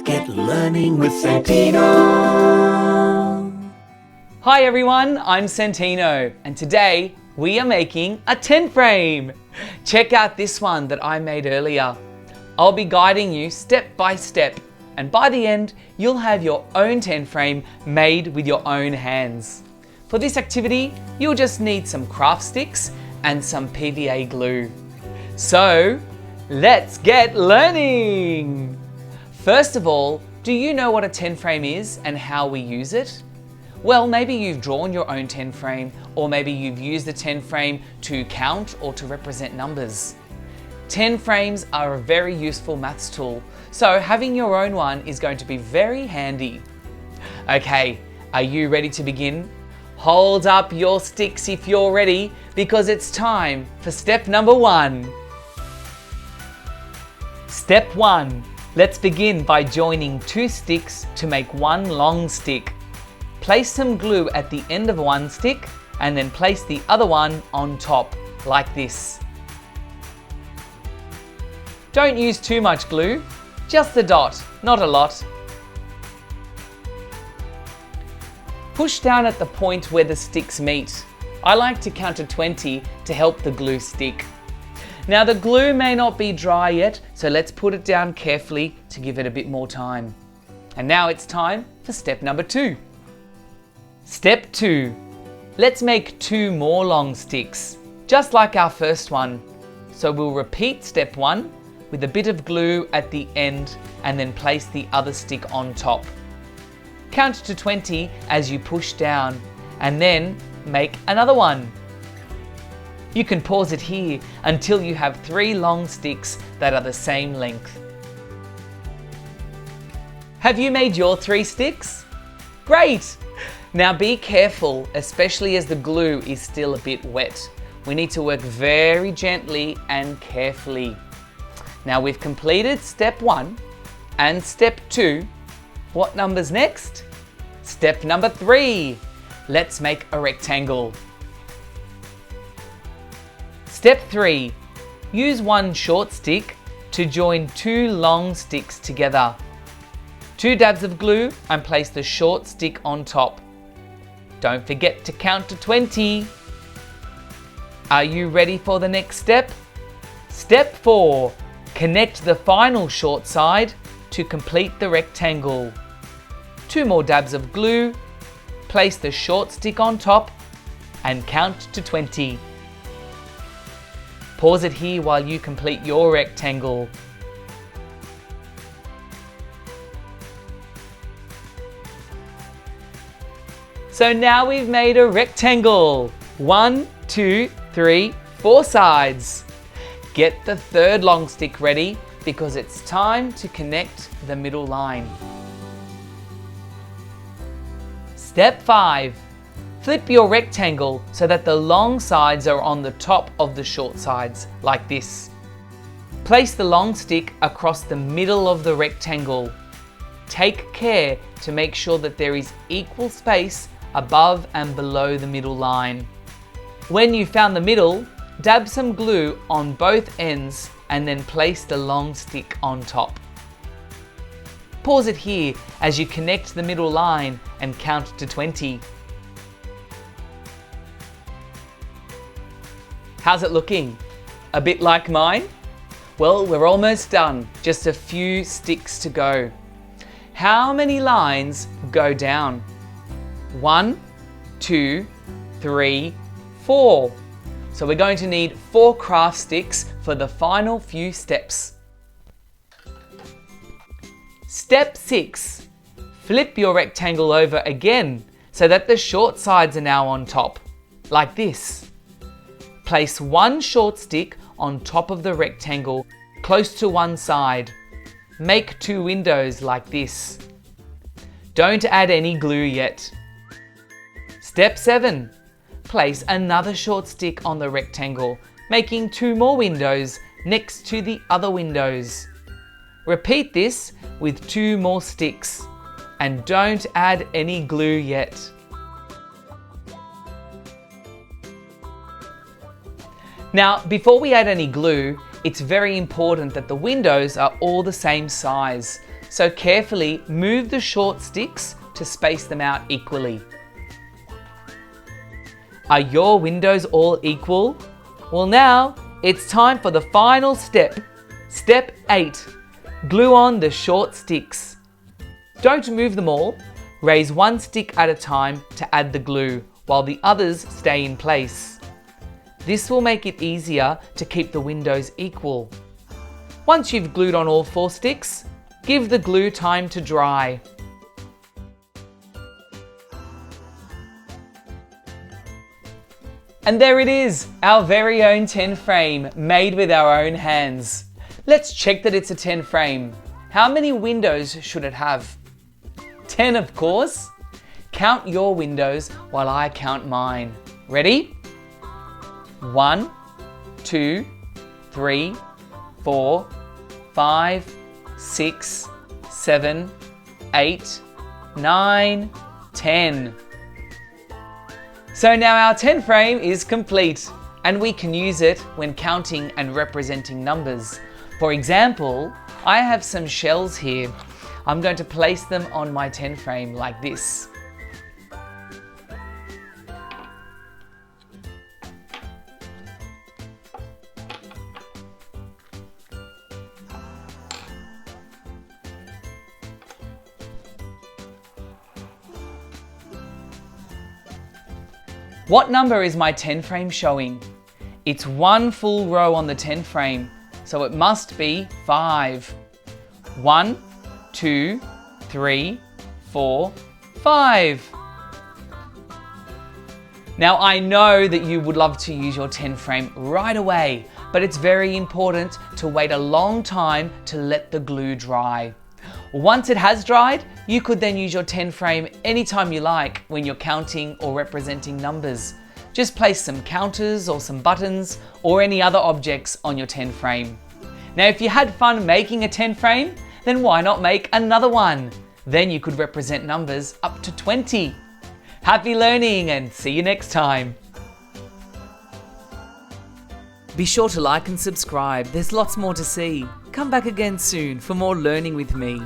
Let's get learning with Santino. Hi everyone, I'm Santino, and today we are making a 10 frame. Check out this one that I made earlier. I'll be guiding you step by step, and by the end, you'll have your own 10 frame made with your own hands. For this activity, you'll just need some craft sticks and some PVA glue. So, let's get learning! First of all, do you know what a 10 frame is and how we use it? Well, maybe you've drawn your own 10 frame, or maybe you've used the 10 frame to count or to represent numbers. 10 frames are a very useful maths tool, so having your own one is going to be very handy. Okay, are you ready to begin? Hold up your sticks if you're ready, because it's time for step number 1. Step 1. Let's begin by joining 2 sticks to make one long stick. Place some glue at the end of one stick and then place the other one on top, like this. Don't use too much glue, just a dot, not a lot. Push down at the point where the sticks meet. I like to count to 20 to help the glue stick. Now the glue may not be dry yet, so let's put it down carefully to give it a bit more time. And now it's time for step number 2. Step 2. Let's make 2 more long sticks, just like our first one. So we'll repeat step 1 with a bit of glue at the end and then place the other stick on top. Count to 20 as you push down and then make another one. You can pause it here until you have 3 long sticks that are the same length. Have you made your 3 sticks? Great! Now be careful, especially as the glue is still a bit wet. We need to work very gently and carefully. Now we've completed step 1 and step 2. What number's next? Step number 3. Let's make a rectangle. Step 3. Use one short stick to join 2 long sticks together. 2 dabs of glue and place the short stick on top. Don't forget to count to 20. Are you ready for the next step? Step 4. Connect the final short side to complete the rectangle. 2 more dabs of glue, place the short stick on top and count to 20. Pause it here while you complete your rectangle. So now we've made a rectangle. 1, 2, 3, 4 sides. Get the 3rd long stick ready because it's time to connect the middle line. Step 5. Flip your rectangle so that the long sides are on the top of the short sides, like this. Place the long stick across the middle of the rectangle. Take care to make sure that there is equal space above and below the middle line. When you found the middle, dab some glue on both ends and then place the long stick on top. Pause it here as you connect the middle line and count to 20. How's it looking? A bit like mine? Well, we're almost done. Just a few sticks to go. How many lines go down? 1, 2, 3, 4. So we're going to need 4 craft sticks for the final few steps. Step 6. Flip your rectangle over again so that the short sides are now on top, like this. Place one short stick on top of the rectangle, close to one side. Make 2 windows like this. Don't add any glue yet. Step 7. Place another short stick on the rectangle, making 2 more windows next to the other windows. Repeat this with 2 more sticks, and don't add any glue yet. Now, before we add any glue, It's very important that the windows are all the same size, so carefully move the short sticks to space them out equally. Are your windows all equal? Well, now it's time for the final step. Step 8. Glue on the short sticks. Don't move them all. Raise one stick at a time to add the glue, while the others stay in place. This will make it easier to keep the windows equal. Once you've glued on all 4 sticks, give the glue time to dry. And there it is, our very own 10 frame, made with our own hands. Let's check that it's a 10 frame. How many windows should it have? 10, of course. Count your windows while I count mine. Ready? 1, 2, 3, 4, 5, 6, 7, 8, 9, 10. So now our 10 frame is complete, and we can use it when counting and representing numbers. For example, I have some shells here. I'm going to place them on my 10 frame like this. What number is my 10 frame showing? It's one full row on the 10 frame, so it must be 5. 1, 2, 3, 4, 5. Now I know that you would love to use your 10 frame right away, but it's very important to wait a long time to let the glue dry. Once it has dried, you could then use your 10 frame anytime you like when you're counting or representing numbers. Just place some counters or some buttons or any other objects on your 10 frame. Now if you had fun making a 10 frame, then why not make another one? Then you could represent numbers up to 20. Happy learning and see you next time. Be sure to like and subscribe, there's lots more to see. Come back again soon for more learning with me.